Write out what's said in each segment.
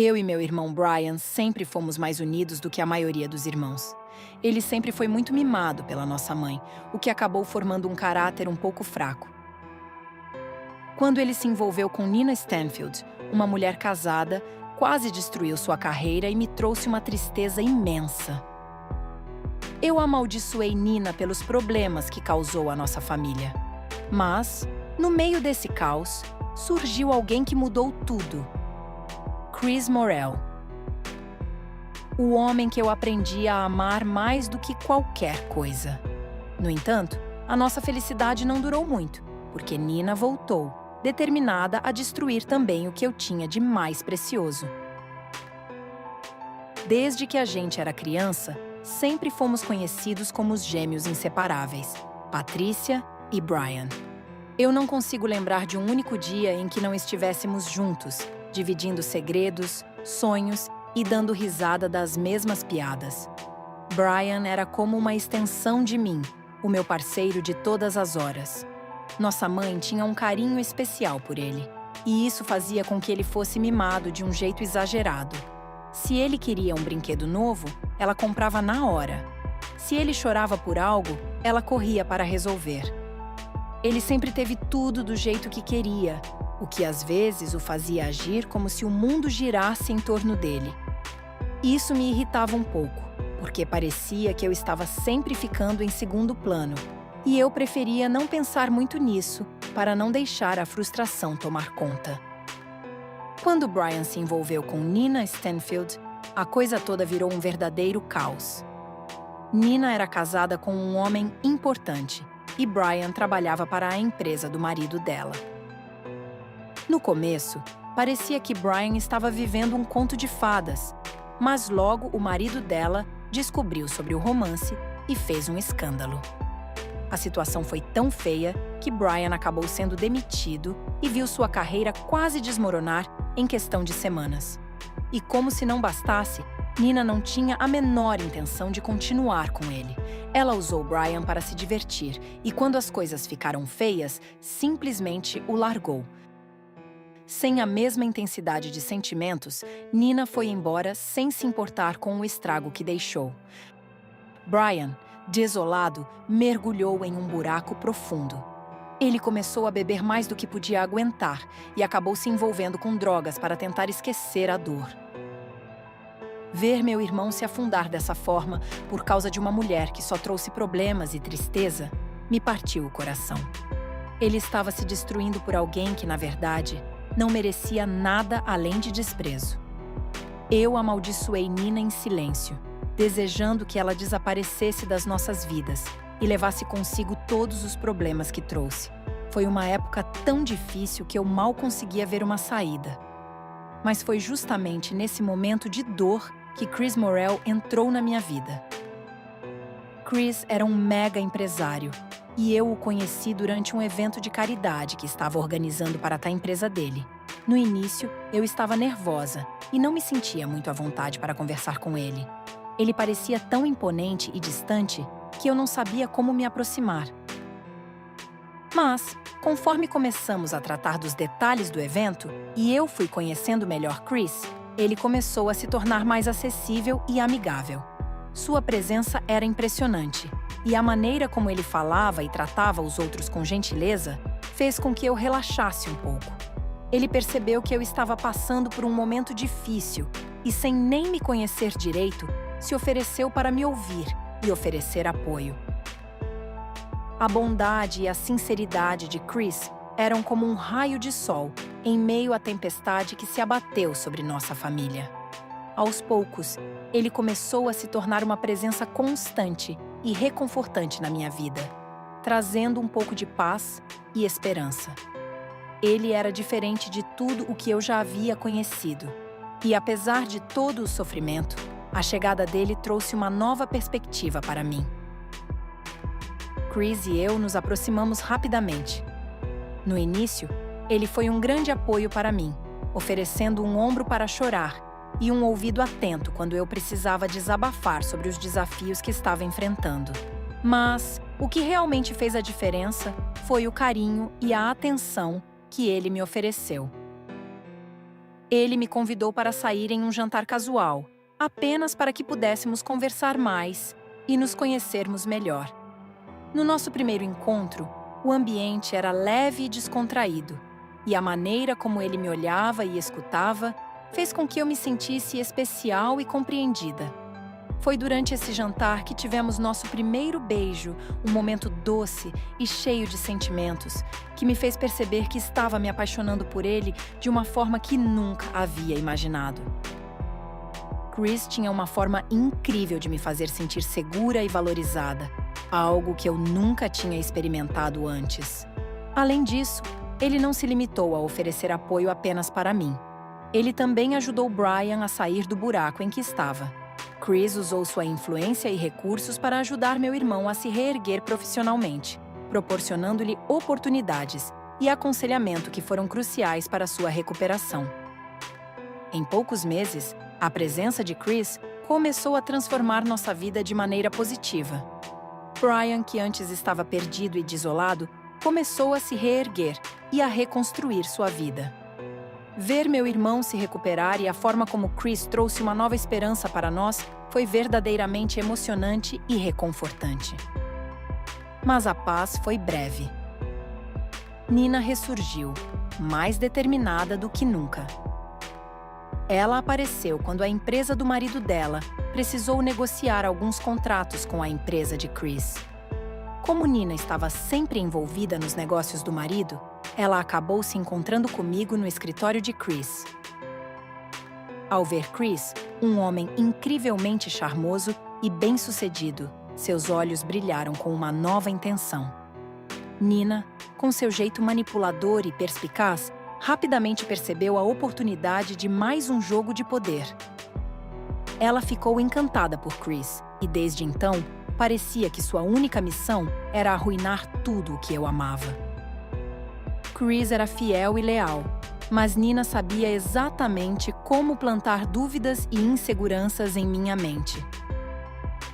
Eu e meu irmão Brian sempre fomos mais unidos do que a maioria dos irmãos. Ele sempre foi muito mimado pela nossa mãe, o que acabou formando um caráter um pouco fraco. Quando ele se envolveu com Nina Stanfield, uma mulher casada, quase destruiu sua carreira e me trouxe uma tristeza imensa. Eu amaldiçoei Nina pelos problemas que causou à nossa família. Mas, no meio desse caos, surgiu alguém que mudou tudo. Chris Morell. O homem que eu aprendi a amar mais do que qualquer coisa. No entanto, a nossa felicidade não durou muito, porque Nina voltou, determinada a destruir também o que eu tinha de mais precioso. Desde que a gente era criança, sempre fomos conhecidos como os gêmeos inseparáveis, Patrícia e Brian. Eu não consigo lembrar de um único dia em que não estivéssemos juntos, dividindo segredos, sonhos e dando risada das mesmas piadas. Brian era como uma extensão de mim, o meu parceiro de todas as horas. Nossa mãe tinha um carinho especial por ele, e isso fazia com que ele fosse mimado de um jeito exagerado. Se ele queria um brinquedo novo, ela comprava na hora. Se ele chorava por algo, ela corria para resolver. Ele sempre teve tudo do jeito que queria, o que às vezes o fazia agir como se o mundo girasse em torno dele. Isso me irritava um pouco, porque parecia que eu estava sempre ficando em segundo plano, e eu preferia não pensar muito nisso para não deixar a frustração tomar conta. Quando Brian se envolveu com Nina Stanfield, a coisa toda virou um verdadeiro caos. Nina era casada com um homem importante e Brian trabalhava para a empresa do marido dela. No começo, parecia que Brian estava vivendo um conto de fadas, mas logo o marido dela descobriu sobre o romance e fez um escândalo. A situação foi tão feia que Brian acabou sendo demitido e viu sua carreira quase desmoronar em questão de semanas. E como se não bastasse, Nina não tinha a menor intenção de continuar com ele. Ela usou Brian para se divertir e, quando as coisas ficaram feias, simplesmente o largou. Sem a mesma intensidade de sentimentos, Nina foi embora sem se importar com o estrago que deixou. Brian, desolado, mergulhou em um buraco profundo. Ele começou a beber mais do que podia aguentar e acabou se envolvendo com drogas para tentar esquecer a dor. Ver meu irmão se afundar dessa forma por causa de uma mulher que só trouxe problemas e tristeza me partiu o coração. Ele estava se destruindo por alguém que, na verdade, não merecia nada além de desprezo. Eu amaldiçoei Nina em silêncio, desejando que ela desaparecesse das nossas vidas e levasse consigo todos os problemas que trouxe. Foi uma época tão difícil que eu mal conseguia ver uma saída. Mas foi justamente nesse momento de dor que Chris Morell entrou na minha vida. Chris era um mega empresário e eu o conheci durante um evento de caridade que estava organizando para a empresa dele. No início, eu estava nervosa e não me sentia muito à vontade para conversar com ele. Ele parecia tão imponente e distante que eu não sabia como me aproximar. Mas, conforme começamos a tratar dos detalhes do evento e eu fui conhecendo melhor Chris, ele começou a se tornar mais acessível e amigável. Sua presença era impressionante, e a maneira como ele falava e tratava os outros com gentileza fez com que eu relaxasse um pouco. Ele percebeu que eu estava passando por um momento difícil e, sem nem me conhecer direito, se ofereceu para me ouvir e oferecer apoio. A bondade e a sinceridade de Chris eram como um raio de sol em meio à tempestade que se abateu sobre nossa família. Aos poucos, ele começou a se tornar uma presença constante e reconfortante na minha vida, trazendo um pouco de paz e esperança. Ele era diferente de tudo o que eu já havia conhecido. E apesar de todo o sofrimento, a chegada dele trouxe uma nova perspectiva para mim. Chris e eu nos aproximamos rapidamente. No início, ele foi um grande apoio para mim, oferecendo um ombro para chorar e um ouvido atento quando eu precisava desabafar sobre os desafios que estava enfrentando. Mas o que realmente fez a diferença foi o carinho e a atenção que ele me ofereceu. Ele me convidou para sair em um jantar casual, apenas para que pudéssemos conversar mais e nos conhecermos melhor. No nosso primeiro encontro, o ambiente era leve e descontraído, e a maneira como ele me olhava e escutava fez com que eu me sentisse especial e compreendida. Foi durante esse jantar que tivemos nosso primeiro beijo, um momento doce e cheio de sentimentos, que me fez perceber que estava me apaixonando por ele de uma forma que nunca havia imaginado. Chris tinha uma forma incrível de me fazer sentir segura e valorizada, algo que eu nunca tinha experimentado antes. Além disso, ele não se limitou a oferecer apoio apenas para mim. Ele também ajudou Brian a sair do buraco em que estava. Chris usou sua influência e recursos para ajudar meu irmão a se reerguer profissionalmente, proporcionando-lhe oportunidades e aconselhamento que foram cruciais para sua recuperação. Em poucos meses, a presença de Chris começou a transformar nossa vida de maneira positiva. Brian, que antes estava perdido e desolado, começou a se reerguer e a reconstruir sua vida. Ver meu irmão se recuperar e a forma como Chris trouxe uma nova esperança para nós foi verdadeiramente emocionante e reconfortante. Mas a paz foi breve. Nina ressurgiu, mais determinada do que nunca. Ela apareceu quando a empresa do marido dela precisou negociar alguns contratos com a empresa de Chris. Como Nina estava sempre envolvida nos negócios do marido, ela acabou se encontrando comigo no escritório de Chris. Ao ver Chris, um homem incrivelmente charmoso e bem-sucedido, seus olhos brilharam com uma nova intenção. Nina, com seu jeito manipulador e perspicaz, rapidamente percebeu a oportunidade de mais um jogo de poder. Ela ficou encantada por Chris e, desde então, parecia que sua única missão era arruinar tudo o que eu amava. Chris era fiel e leal, mas Nina sabia exatamente como plantar dúvidas e inseguranças em minha mente.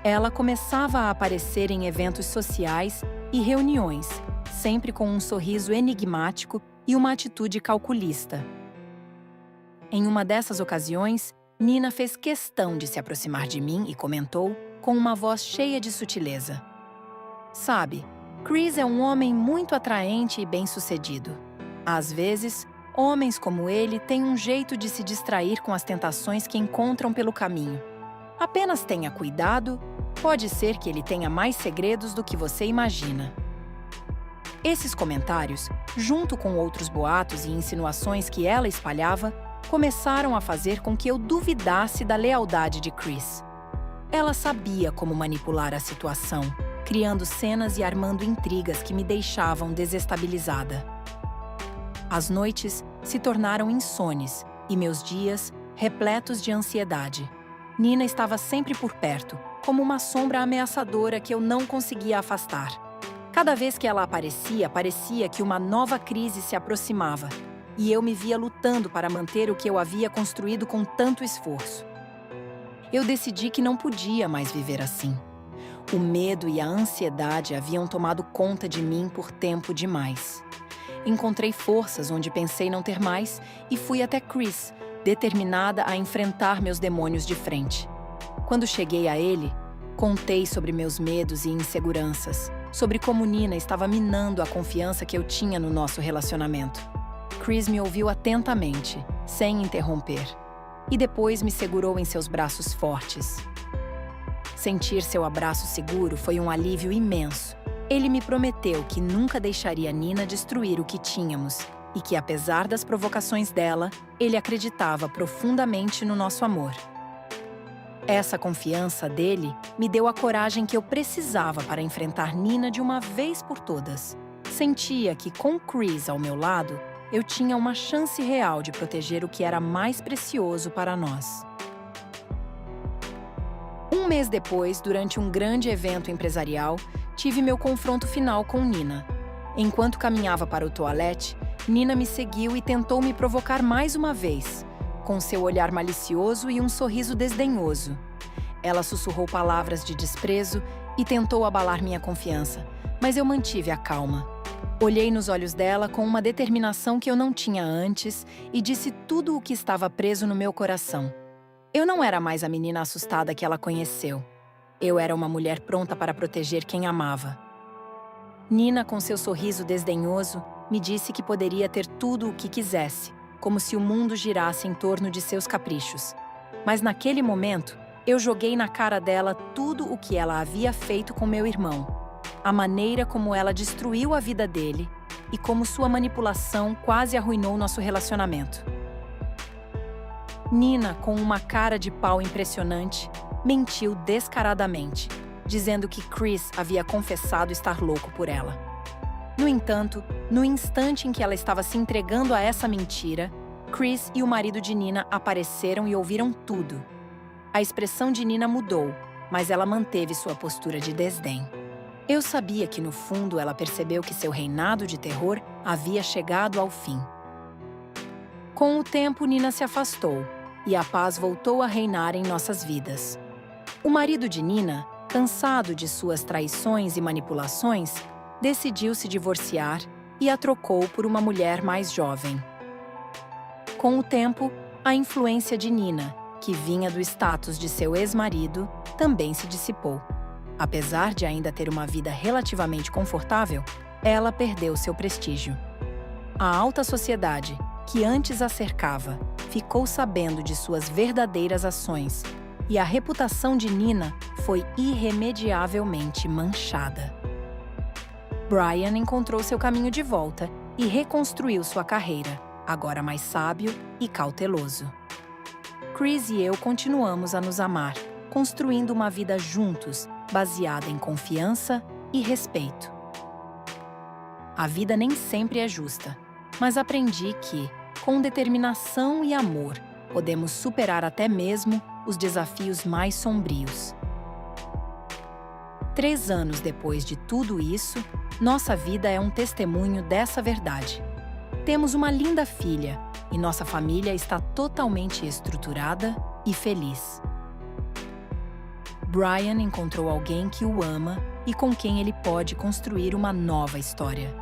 Ela começava a aparecer em eventos sociais e reuniões, sempre com um sorriso enigmático e uma atitude calculista. Em uma dessas ocasiões, Nina fez questão de se aproximar de mim e comentou, com uma voz cheia de sutileza: "Sabe, Chris é um homem muito atraente e bem-sucedido. Às vezes, homens como ele têm um jeito de se distrair com as tentações que encontram pelo caminho. Apenas tenha cuidado, pode ser que ele tenha mais segredos do que você imagina." Esses comentários, junto com outros boatos e insinuações que ela espalhava, começaram a fazer com que eu duvidasse da lealdade de Chris. Ela sabia como manipular a situação, criando cenas e armando intrigas que me deixavam desestabilizada. As noites se tornaram insones e meus dias repletos de ansiedade. Nina estava sempre por perto, como uma sombra ameaçadora que eu não conseguia afastar. Cada vez que ela aparecia, parecia que uma nova crise se aproximava, e eu me via lutando para manter o que eu havia construído com tanto esforço. Eu decidi que não podia mais viver assim. O medo e a ansiedade haviam tomado conta de mim por tempo demais. Encontrei forças onde pensei não ter mais e fui até Chris, determinada a enfrentar meus demônios de frente. Quando cheguei a ele, contei sobre meus medos e inseguranças, sobre como Nina estava minando a confiança que eu tinha no nosso relacionamento. Chris me ouviu atentamente, sem interromper, e depois me segurou em seus braços fortes. Sentir seu abraço seguro foi um alívio imenso. Ele me prometeu que nunca deixaria Nina destruir o que tínhamos e que, apesar das provocações dela, ele acreditava profundamente no nosso amor. Essa confiança dele me deu a coragem que eu precisava para enfrentar Nina de uma vez por todas. Sentia que, com Chris ao meu lado, eu tinha uma chance real de proteger o que era mais precioso para nós. Um mês depois, durante um grande evento empresarial, tive meu confronto final com Nina. Enquanto caminhava para o toalete, Nina me seguiu e tentou me provocar mais uma vez, com seu olhar malicioso e um sorriso desdenhoso. Ela sussurrou palavras de desprezo e tentou abalar minha confiança, mas eu mantive a calma. Olhei nos olhos dela com uma determinação que eu não tinha antes e disse tudo o que estava preso no meu coração. Eu não era mais a menina assustada que ela conheceu. Eu era uma mulher pronta para proteger quem amava. Nina, com seu sorriso desdenhoso, me disse que poderia ter tudo o que quisesse, como se o mundo girasse em torno de seus caprichos. Mas naquele momento, eu joguei na cara dela tudo o que ela havia feito com meu irmão. A maneira como ela destruiu a vida dele e como sua manipulação quase arruinou nosso relacionamento. Nina, com uma cara de pau impressionante, mentiu descaradamente, dizendo que Chris havia confessado estar louco por ela. No entanto, no instante em que ela estava se entregando a essa mentira, Chris e o marido de Nina apareceram e ouviram tudo. A expressão de Nina mudou, mas ela manteve sua postura de desdém. Eu sabia que, no fundo, ela percebeu que seu reinado de terror havia chegado ao fim. Com o tempo, Nina se afastou, e a paz voltou a reinar em nossas vidas. O marido de Nina, cansado de suas traições e manipulações, decidiu se divorciar e a trocou por uma mulher mais jovem. Com o tempo, a influência de Nina, que vinha do status de seu ex-marido, também se dissipou. Apesar de ainda ter uma vida relativamente confortável, ela perdeu seu prestígio. A alta sociedade, que antes a cercava, ficou sabendo de suas verdadeiras ações, e a reputação de Nina foi irremediavelmente manchada. Brian encontrou seu caminho de volta e reconstruiu sua carreira, agora mais sábio e cauteloso. Chris e eu continuamos a nos amar, construindo uma vida juntos, baseada em confiança e respeito. A vida nem sempre é justa, mas aprendi que, com determinação e amor, podemos superar até mesmo os desafios mais sombrios. 3 anos depois de tudo isso, nossa vida é um testemunho dessa verdade. Temos uma linda filha e nossa família está totalmente estruturada e feliz. Brian encontrou alguém que o ama e com quem ele pode construir uma nova história.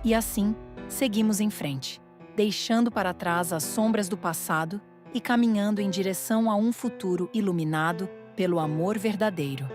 E assim, seguimos em frente, deixando para trás as sombras do passado e caminhando em direção a um futuro iluminado pelo amor verdadeiro.